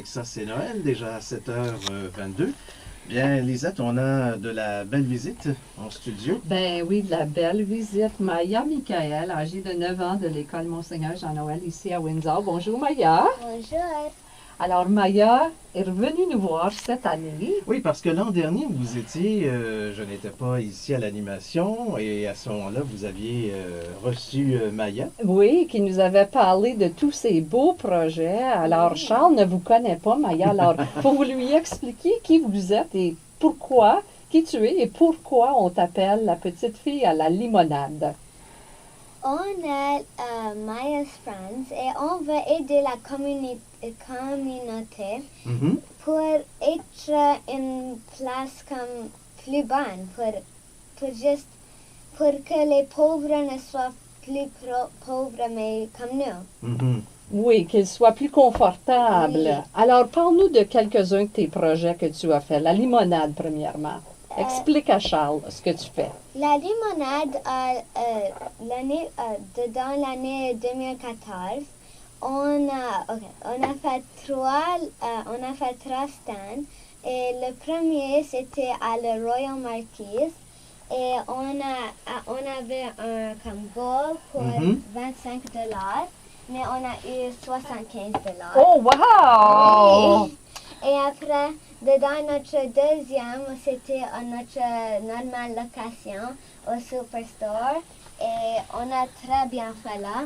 Ça, c'est Noël déjà à 7h22. Bien, Lisette, on a de la belle visite en studio. Ben oui, de la belle visite. Maya Michael, âgée de 9 ans de l'école Monseigneur Jean-Noël ici à Windsor. Bonjour Maya. Bonjour. Alors Maya est revenue nous voir cette année. Oui, parce que l'an dernier, vous étiez, je n'étais pas ici à l'animation, et à ce moment-là, vous aviez reçu Maya. Oui, qui nous avait parlé de tous ces beaux projets. Alors Charles ne vous connaît pas, Maya. Alors, faut vous lui expliquer qui vous êtes et pourquoi, qui tu es et pourquoi on t'appelle la petite fille à la limonade. On est Maya's Friends et on veut aider la communauté Mhm. pour être une place comme plus bonne, pour que les pauvres ne soient plus pauvres mais comme nous. Mhm. Oui, qu'il soit plus confortable. Oui. Alors, parle-nous de quelques-uns de tes projets que tu as fait. La limonade, premièrement. Explique à Charles ce que tu fais. La limonade, dans l'année 2014, on a fait trois stands. Et le premier, c'était à la Royal Marquise. Et on avait un comme goal pour Mhm. 25 $, mais on a eu 75 $. Oh, wow! Oui. Et après, dans notre deuxième, c'était à notre normale location au Superstore. Et on a très bien fait là.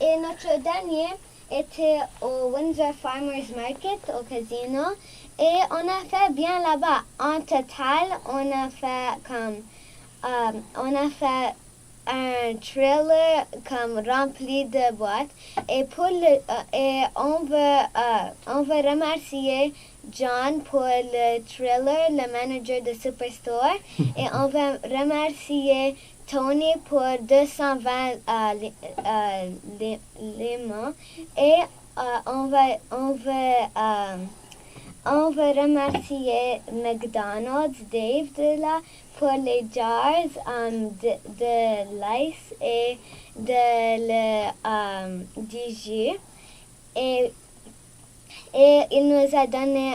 Et notre dernier était au Windsor Farmers Market, au casino. Et on a fait bien là-bas. En total, on a fait un trailer comme rempli de boîtes et on veut remercier John pour le trailer, le manager de Superstore, et on veut remercier Tony pour 220 limons et on veut remercier McDonald's, Dave de là, pour les jars de l'ice et du jus. Et il nous a donné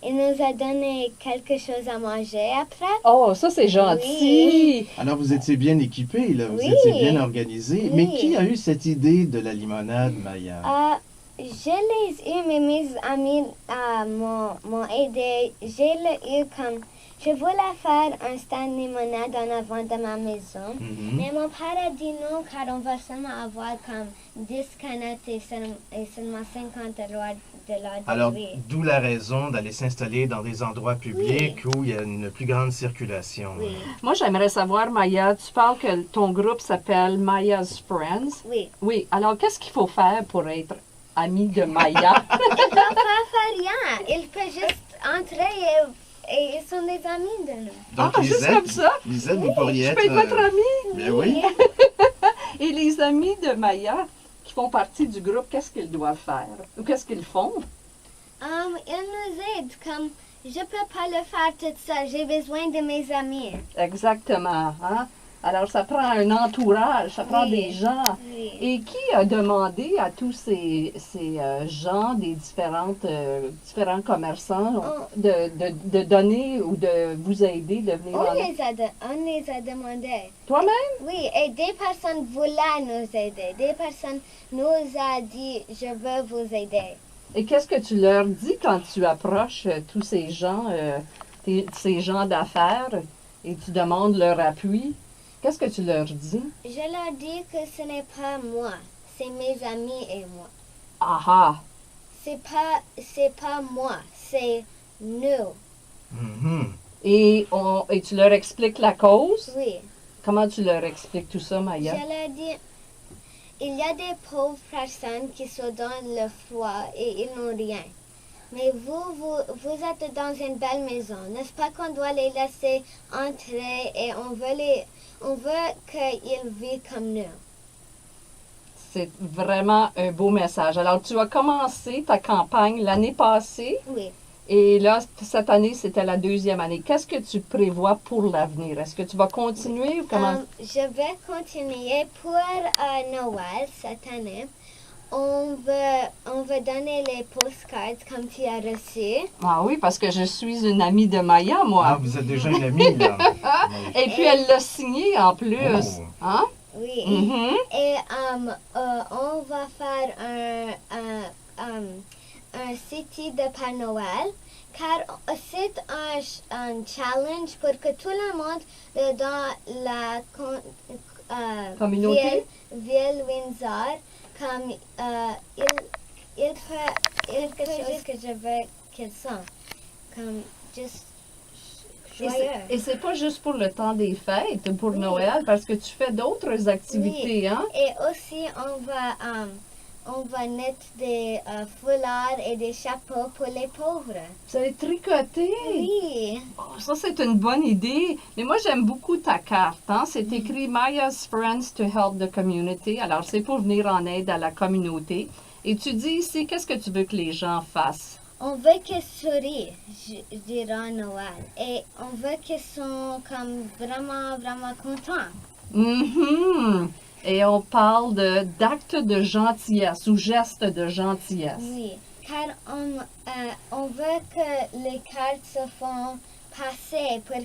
il nous a donné quelque chose à manger après. Oh, ça, c'est gentil! Alors, vous étiez bien équipé, là, vous Oui. étiez bien organisé. Oui. Mais qui a eu cette idée de la limonade, Maya? Je l'ai eu, mais mes amis m'ont aidé. Eu comme... Je voulais faire un stand limonade en avant de ma maison, Mhm. mais mon père a dit non, car on va seulement avoir comme 10 canettes et seulement 50 $ Alors, de riz. d'où la raison d'aller s'installer dans des endroits publics où il y a une plus grande circulation. Oui, Moi, j'aimerais savoir, Maya, tu parles que ton groupe s'appelle Maya's Friends. oui. Oui, alors qu'est-ce qu'il faut faire pour être ami de Maya? Il ne peut pas faire rien. Il peut juste entrer et ils sont des amis de nous. Donc, Ah, juste comme ça? Lisette, vous pourriez Je être... peux être votre ami? Bien oui. Et les amis de Maya qui font partie du groupe, qu'est-ce qu'ils doivent faire? Ou qu'est-ce qu'ils font? Ils nous aident comme je peux pas le faire toute seule. J'ai besoin de mes amis. Exactement. Hein? Alors, ça prend un entourage, ça prend Oui. des gens. Oui. Et qui a demandé à tous ces gens des différents commerçants de donner ou de vous aider de venir en aide? On les a demandé. Toi-même? Oui, et des personnes voulaient nous aider. Des personnes nous ont dit je veux vous aider. Et qu'est-ce que tu leur dis quand tu approches tous ces gens, ces gens d'affaires, et tu demandes leur appui? Qu'est-ce que tu leur dis? Je leur dis que ce n'est pas moi, c'est mes amis et moi. Ah ah! C'est pas moi, c'est nous. Mhm. Et tu leur expliques la cause? Oui. Comment tu leur expliques tout ça, Maya? Je leur dis, il y a des pauvres personnes qui sont dans le froid et ils n'ont rien. Mais vous êtes dans une belle maison. N'est-ce pas qu'on doit les laisser entrer et on veut qu'ils vivent comme nous. C'est vraiment un beau message. Alors, tu as commencé ta campagne l'année passée. Oui. Et là, cette année, c'était la deuxième année. Qu'est-ce que tu prévois pour l'avenir? Est-ce que tu vas continuer ou comment? Je vais continuer pour Noël cette année. on veut donner les postcards comme tu as reçu. Ah oui, parce que je suis une amie de Maya, Ah, moi. vous êtes déjà une amie, là. Et puis elle l'a signé en plus. Oh. Hein? Oui. Mhm. Et on va faire un site de Père Noël, car c'est un challenge pour que tout le monde dans la Communauté? ville Windsor, comme il fait quelque chose que je veux qu'ils sont, comme juste joyeux. Et c'est pas juste pour le temps des fêtes, pour Oui. Noël, parce que tu fais d'autres activités, hein? Et aussi, on va mettre des foulards et des chapeaux pour les pauvres. Vous allez tricoter? Oui. Oh, ça, c'est une bonne idée. Mais moi, j'aime beaucoup ta carte. Hein? C'est écrit Maya's Friends to Help the Community. Alors, c'est pour venir en aide à la communauté. Et tu dis ici, qu'est-ce que tu veux que les gens fassent? On veut qu'ils sourient durant Noël. Et on veut qu'ils soient comme vraiment, vraiment contents. Mhm. Et on parle d'actes de gentillesse ou gestes de gentillesse. Oui. Car on veut que les cartes se font passer pour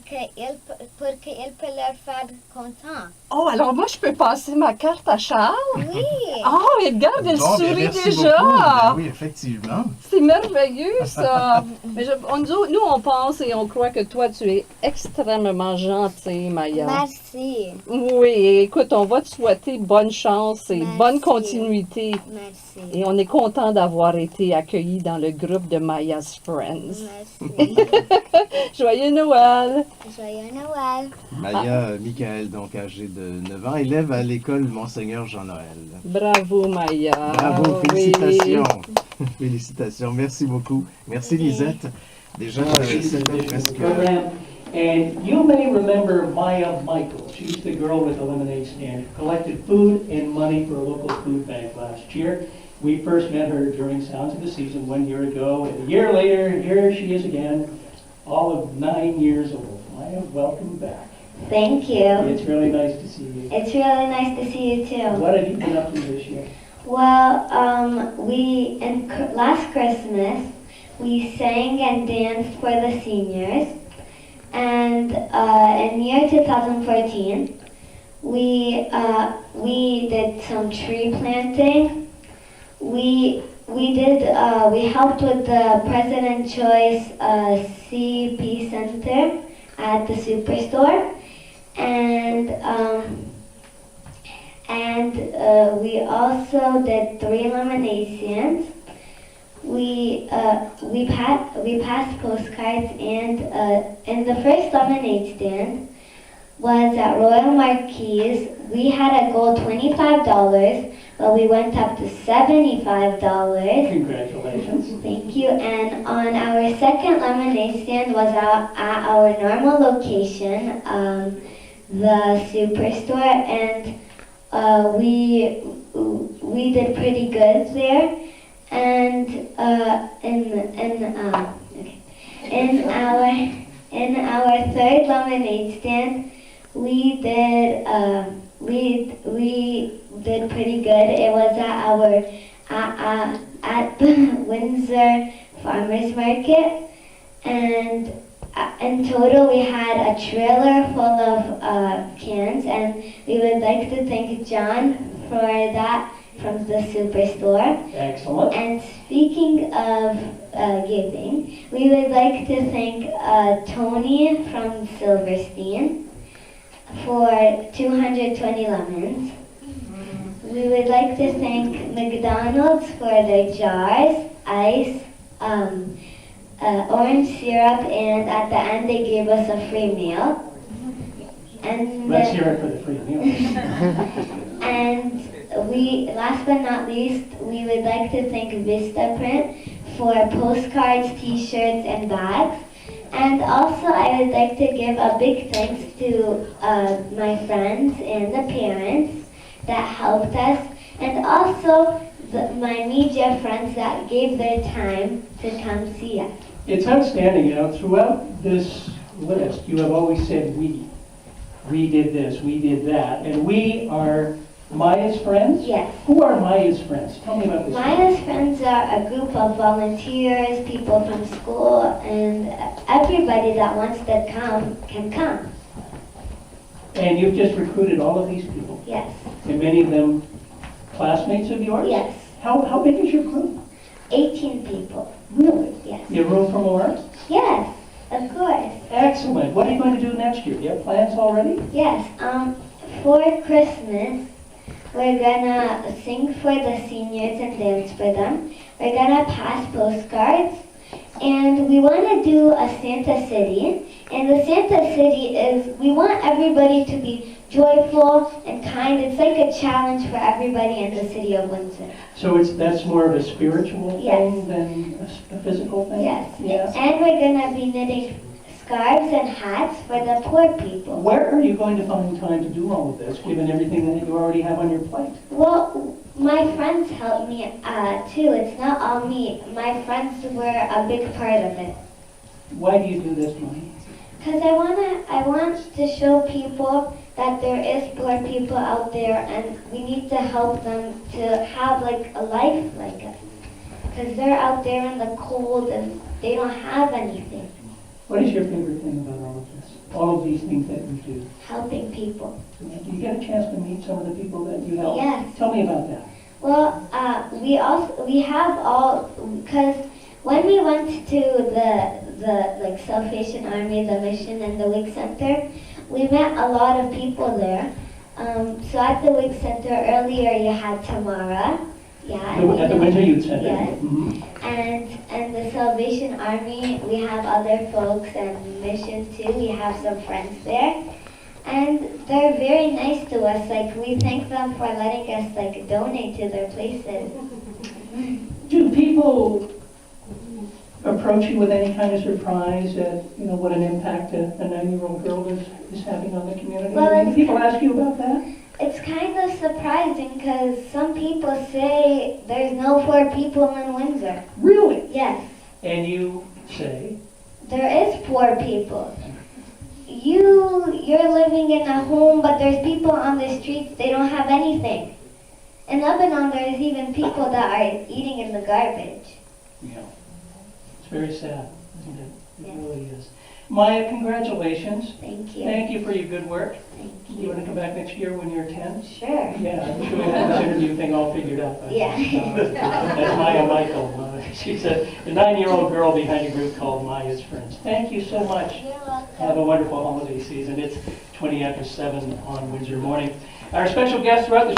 qu'ils peuvent leur faire contents. Oh, alors moi, je peux passer ma carte à Charles? Oui. Oh, et regarde, elle Bon, bien, sourit merci déjà! beaucoup. Ben oui, effectivement. C'est merveilleux, ça! Mais nous, on pense et on croit que toi, tu es extrêmement gentil, Maya. Merci. Oui, écoute, on va te souhaiter bonne chance et Merci. bonne continuité. Merci. Et on est content d'avoir été accueillis dans le groupe de Maya's Friends. Merci. Joyeux Noël! Joyeux Noël. Maya Michael, donc âgée de 9 ans, élève à l'école Monseigneur Jean-Noël. Bravo, Maya! Bravo, Oui. félicitations. Félicitations, merci beaucoup. Merci Lisette. Déjà, c'était presque... program. And you may remember Maya Michael. She's the girl with the lemonade stand who collected food and money for a local food bank last year. We first met her during Sounds of the Season 1 year ago, and a year later, here she is again, all of 9 years old. Maya, welcome back. Thank you. It's really nice to see you. It's really nice to see you too. What have you been up to this year? Well, last Christmas we sang and danced for the seniors, and in year 2014 we did some tree planting. We helped with the President Choice CP Center at the Superstore, and we also did 3 lemonade stands. We passed postcards, and in the first lemonade stand was at Royal Marquis. We had a goal $25, but we went up to $75. Congratulations. Thank you. And on our second lemonade stand was at our normal location, the Superstore, and we did pretty good there. And in our third lemonade stand, we did pretty good. It was at the Windsor Farmers Market, and in total we had a trailer full of cans, and we would like to thank John for that from the Superstore. Excellent. And speaking of giving, we would like to thank Tony from Silverstein for 220 lemons. We would like to thank McDonald's for their jars, ice, orange syrup, and at the end they gave us a free meal. And Let's hear it for the free meal. And last but not least, we would like to thank Vistaprint for postcards, t-shirts, and bags. And also, I would like to give a big thanks to my friends and the parents that helped us, and also my media friends that gave their time to come see us. It's outstanding, you know, throughout this list, you have always said we. We did this, we did that, and we are Maya's Friends? Yes. Who are Maya's Friends? Tell me about this. Maya's Friends are a group of volunteers, people from school, and everybody that wants to come can come. And you've just recruited all of these people, Yes. and many of them classmates of yours? Yes. How big is your group? 18 people. Really? Yes. You have room for more? Yes, of course. Excellent. What are you going to do next year? Do you have plans already? Yes. For Christmas, we're gonna sing for the seniors and dance for them. We're gonna pass postcards, and we want to do a Santa City. And the Santa City is, we want everybody to be joyful and kind. It's like a challenge for everybody in the city of Windsor. So that's more of a spiritual Yes. thing than a physical thing? Yes. Yeah. And we're gonna be knitting scarves and hats for the poor people. Where are you going to find time to do all of this, given everything that you already have on your plate? Well, my friends helped me too. It's not all me. My friends were a big part of it. Why do you do this, Maya? Because I want to show people that there is poor people out there, and we need to help them to have like a life like us. Because they're out there in the cold and they don't have anything. What is your favorite thing about all of this? All of these things that you do? Helping people. Do you get a chance to meet some of the people that you help? Yes. Tell me about that. Well, we have all, because when we went to the like Salvation Army, the mission and the Wig Center, we met a lot of people there. So at the Wig Center earlier, you had Tamara. Yeah. At the Windsor Youth Center? Yes. Mhm. And the Salvation Army, we have other folks, and mission too. We have some friends there. And they're very nice to us. Like, we thank them for letting us like donate to their places. Do people approach you with any kind of surprise at, what an impact a 9-year-old girl is having on the community? Well, Do people ask you about that? It's kind of surprising because some people say there's no poor people in Windsor. Really? Yes, And you say, there is poor people. You're living in a home, but there's people on the streets, they don't have anything. In Lebanon, there's even people that are eating in the garbage. yeah, it's very sad, isn't it? It Yes. really is. Maya, congratulations. Thank you. Thank you for your good work. Thank You want to come back next year when you're 10? Sure. Yeah, I'm sure we have this interview thing all figured out. by then. Yeah. That's Maya Michael. She's a 9-year-old girl behind a group called Maya's Friends. Thank you so much. You're welcome. Have a wonderful holiday season. It's 20 after 7 on Windsor Morning. Our special guest throughout the